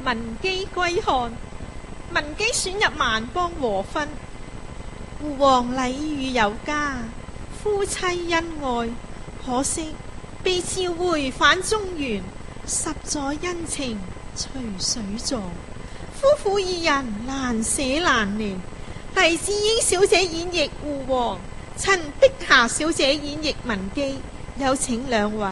文姬歸漢，文姬選入萬邦和婚。胡王禮遇有加，夫妻恩愛，可惜被召回返中原，10載恩情隨水撞，夫婦二人難捨難離。黎智英小姐演繹胡王，陳碧霞小姐演繹文姬，有請兩位。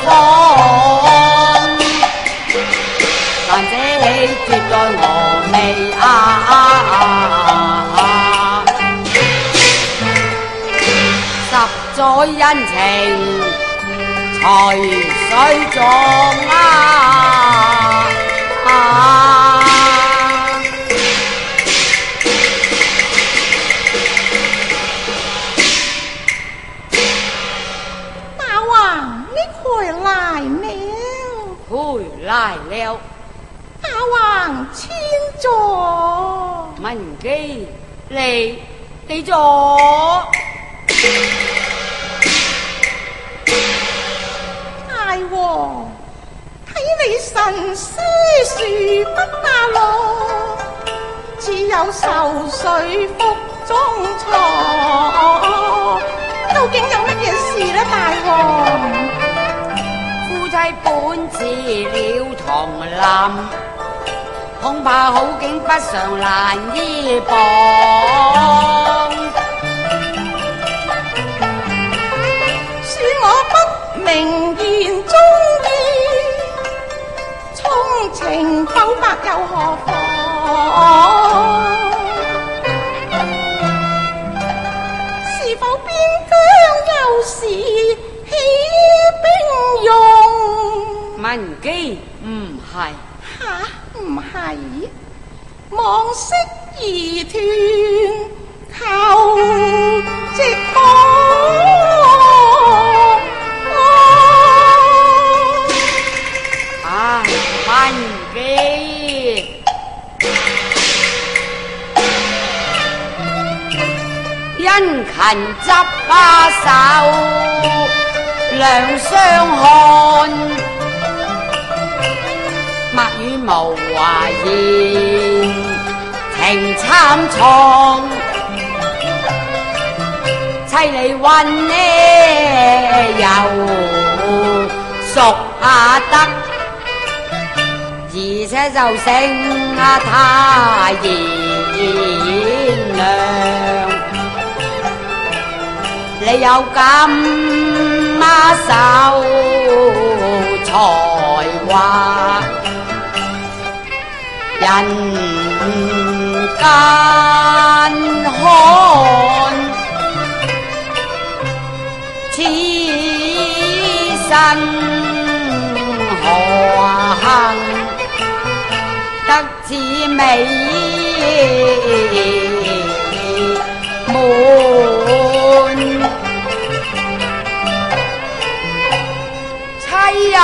方，但這絕對我未十載恩情隨水撞大王，你回來了。回來了。大王請坐。文姬你坐。大王，睇你神思殊不下落，只有愁緒腹中藏。究竟有乜嘢事呢？大王？夫妻本是了同林，恐怕好景不常難依傍。恕我不明言中意，衷情剖白又何妨？是否邊疆有時起兵用？文姬唔係。吓，唔係，望色而斷，求直講。文姬殷勤執把手，兩相看，墨語無華言，情參創，凄厲韻呢又熟得。而且就勝他賢良，你有咁手才華，人間看此身何幸？得至美滿，妻房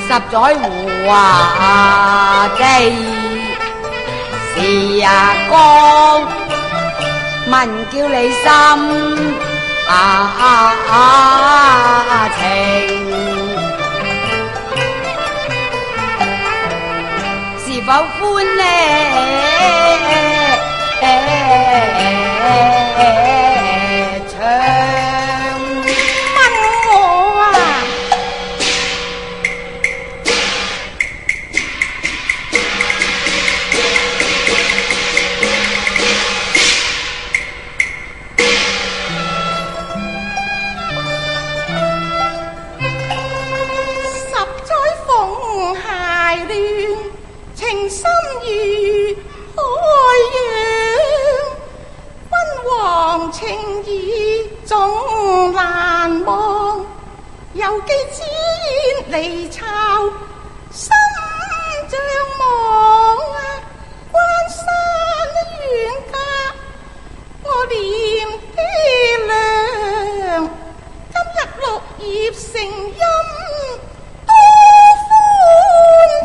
十載胡華地是光，問叫你心情，是否歡呢？唱問我啊，十載縫鞋亂，情深如海洋。君王情義總難忘，猶記之言離巢，心像網關山遠隔，我念爹娘，今日綠葉成蔭多歡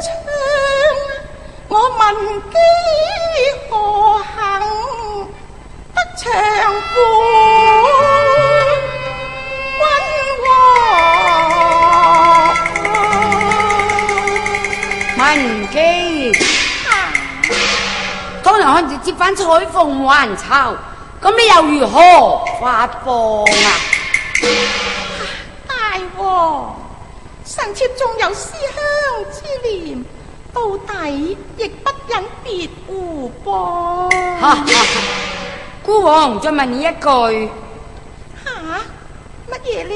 暢，我問基何幸得長伴君王？文姬，當然可以接返彩鳳還巢，咁你又如何發放啊？大王，臣妾仲有思鄉之念，到底亦不忍別湖噃。哈哈，孤王再問你一句，吓，乜嘢呢？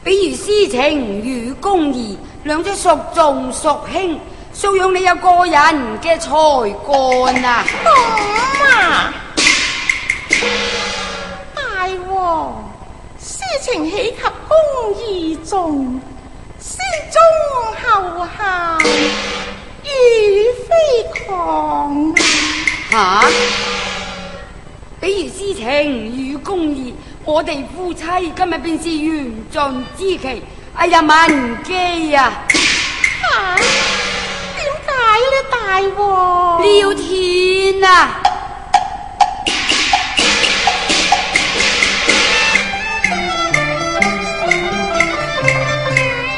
比如私情與公義，兩者孰重孰輕，素養你有個人嘅才幹啊！咁啊，大王，私情豈及公義重，先忠後孝，如非狂吓，比如私情與公義，我哋夫妻今日便是緣盡之期。哎呀，文姬啊！吓，點解呢，大王？廖天啊！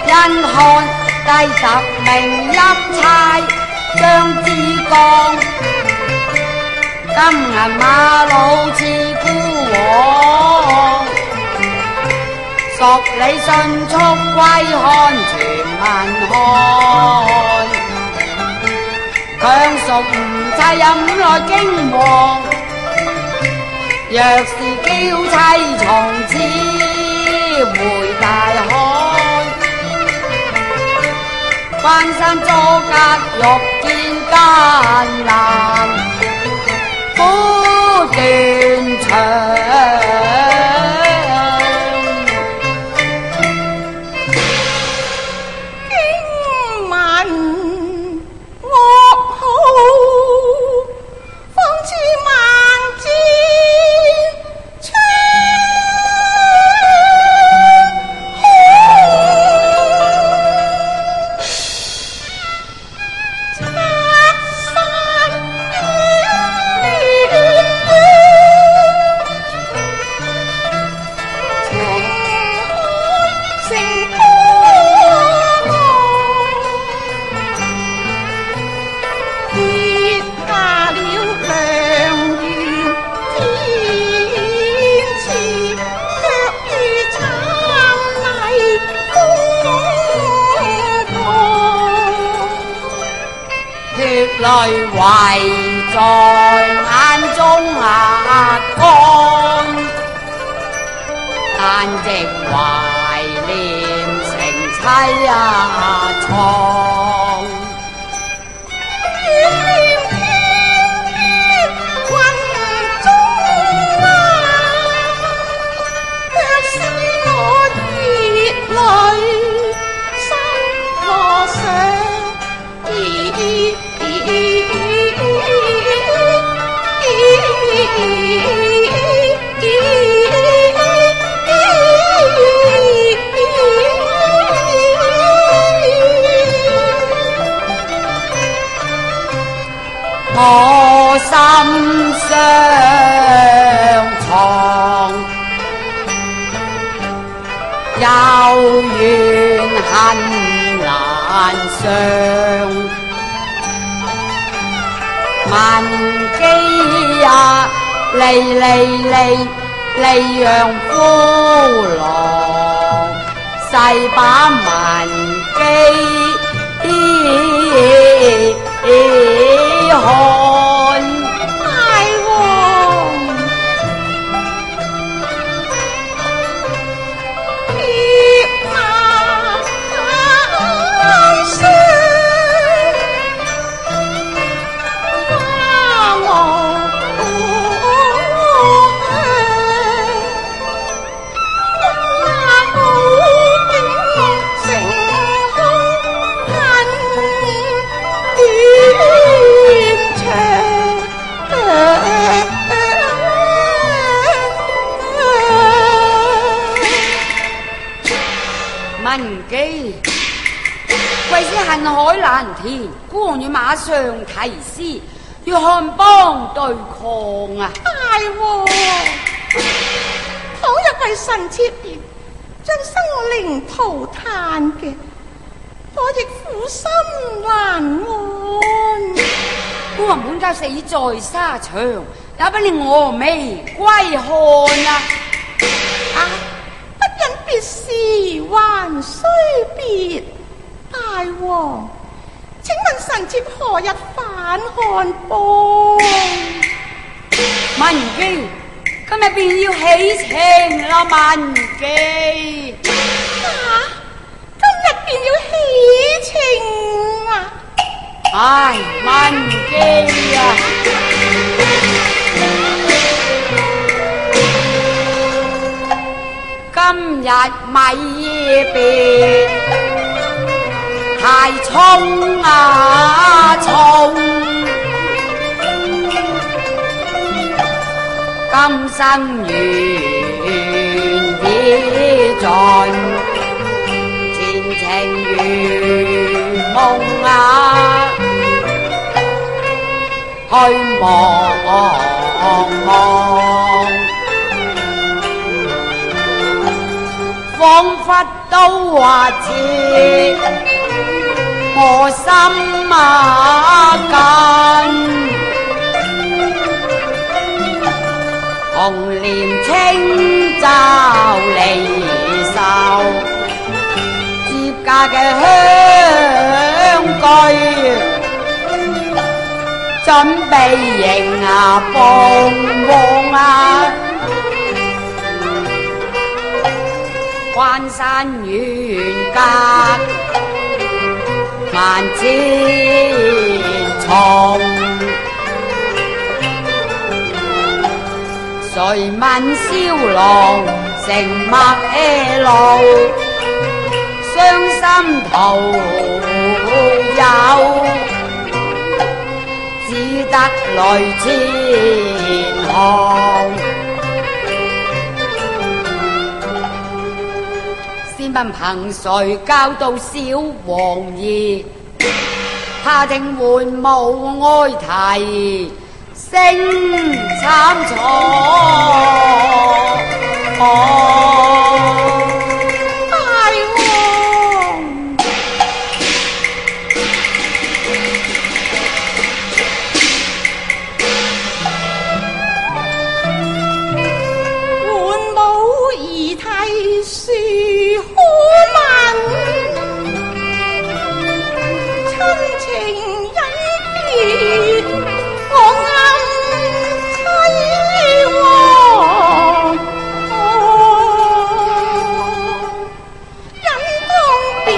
因看第10名欽差張之江，金銀馬老似孤王，屬你迅速歸漢全民看，強屬唔差任來京王，若是嬌妻從此回大漢，翻身阻隔欲見艱難，苦斷腸。經聞噩耗，方知萬箭穿淚圍在眼中壓乾，但直懷念成妻床。我心相藏，有怨恨難償。文姬啊，離讓夫郎，細把文姬看。大王，鐵馬相花無文姬，為使恨海難填，孤王要馬上提詩，與漢邦對抗啊！大王，倘若為臣妾而將生靈塗炭嘅，我亦苦心難安。孤王本教死在沙場，也不令峨眉歸漢啊！啊！不忍別時還須別，大王，請問臣妾何日返漢邦？文姬，今日便要起程啦，文姬。今日便要起程啊！唉，文姬啊！今日米別太沖啊沖，今生緣已盡，前程如夢啊，去望望。彷彿都話似我心啊近，紅蓮清罩離愁，接嫁嘅香具，準備迎啊鳳凰啊！關山遠隔萬千重，誰問蕭郎乘陌路，傷心徒有，只得淚千行。先問憑誰教導小王兒，他聽喚母哀啼聲慘楚。大王，喚母兒啼樹可聞，親情隱別我暗凄惶，忍痛別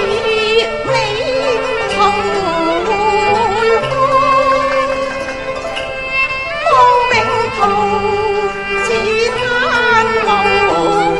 你重回鄉，望命途只嘆無望。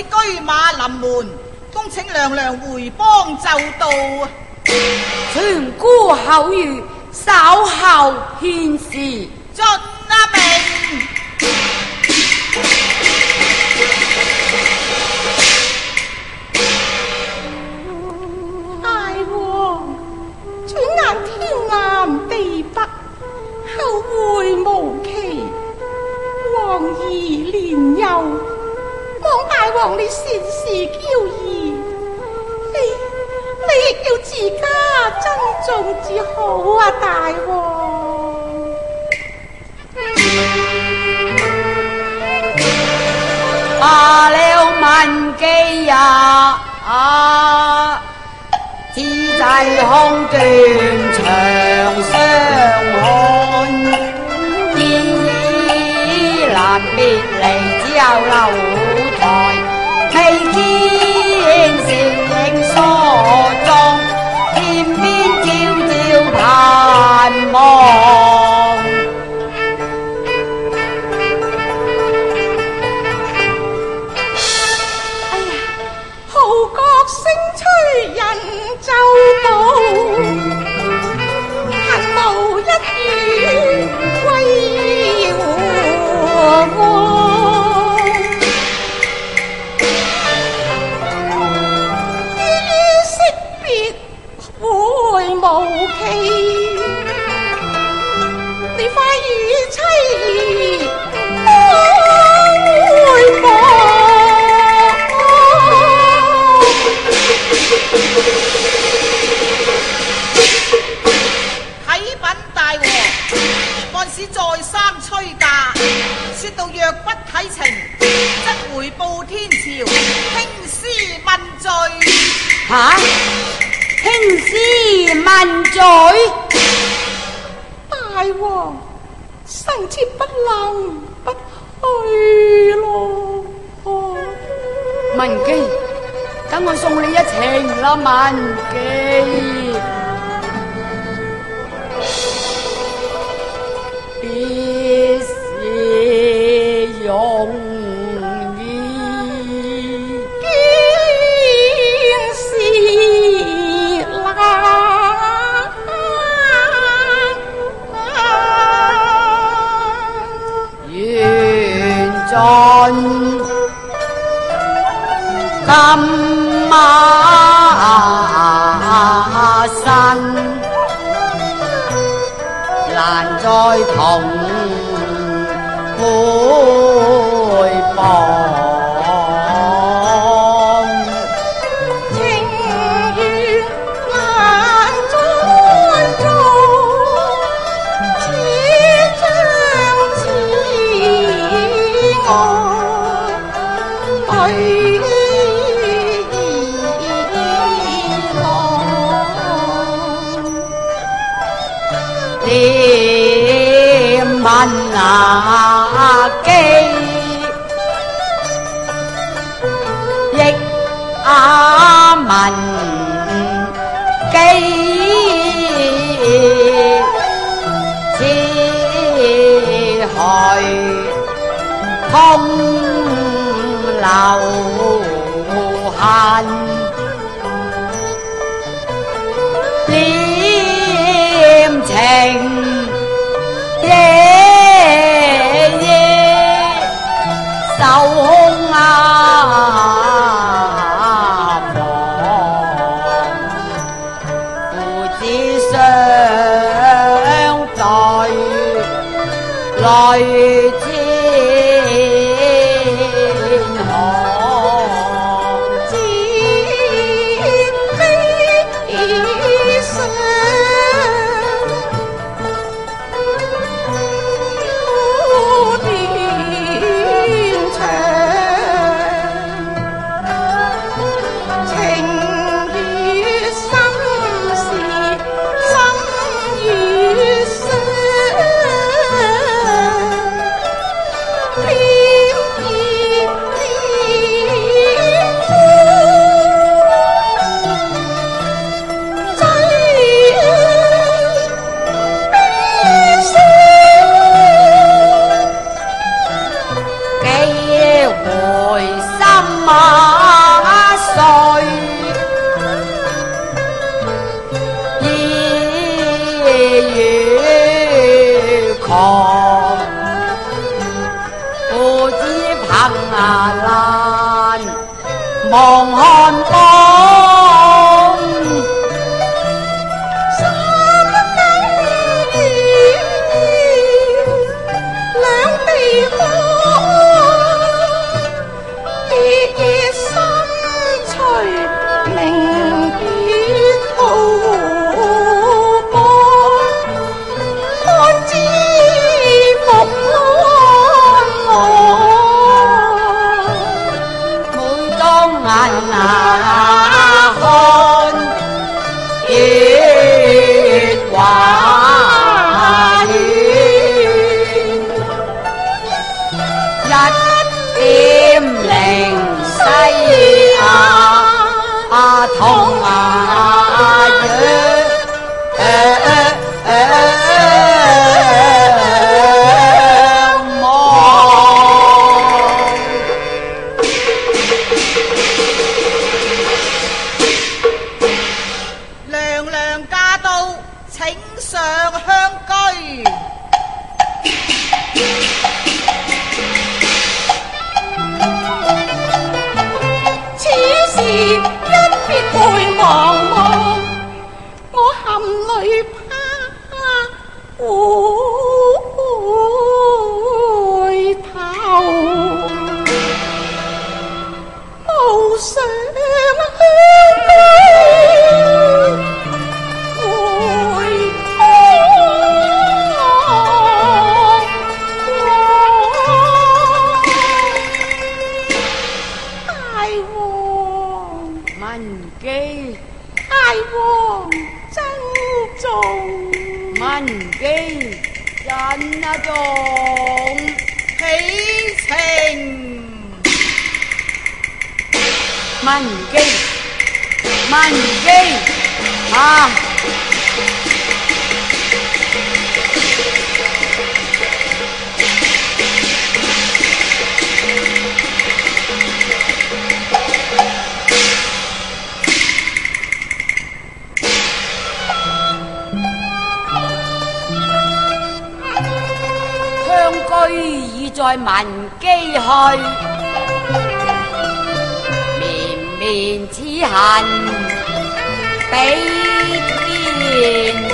居馬臨門，恭請娘娘回邦就到。傳姑口諭，稍後獻時。遵命。大王，轉眼天南地北，後會無期，王兒年幼，望大王你善善嬌兒，你要自家珍重至好啊，大王。罷了文姬呀，只制空斷長相看，依難別離只有樓台，未見倩影梳妝，天邊悄悄盼望。聲吹人就到，恨無一語歸和我。於惜別會無期，你快與妻兒回訪。啟稟大王，按使再三催駕，說到若不啟程，則回報天朝，興師問罪。嚇！興師問罪？大王，臣妾不能不去咯。文姬，等我送你一程啦，文姬。必是容易，見是難。願盡金馬身，難再同陪伴。情願難再做，此將此我對念問機，亦問機，此去空留恨。念情夜夜受空房，父子相對淚千行。自悲傷，有段長，情與心事，心與傷，偏意偏追悲傷。幾回心馬碎，意與狂，父子憑難望看光。三更雨，兩地方，夜夜心娘娘駕到，請上香居。此時一別回茫茫，我含淚怕回頭，無上香居回大王，文姬，大王珍重。文姬，真啊重，喜情。文姬，文姬，啊！香居已在文姬去，綿綿此恨比天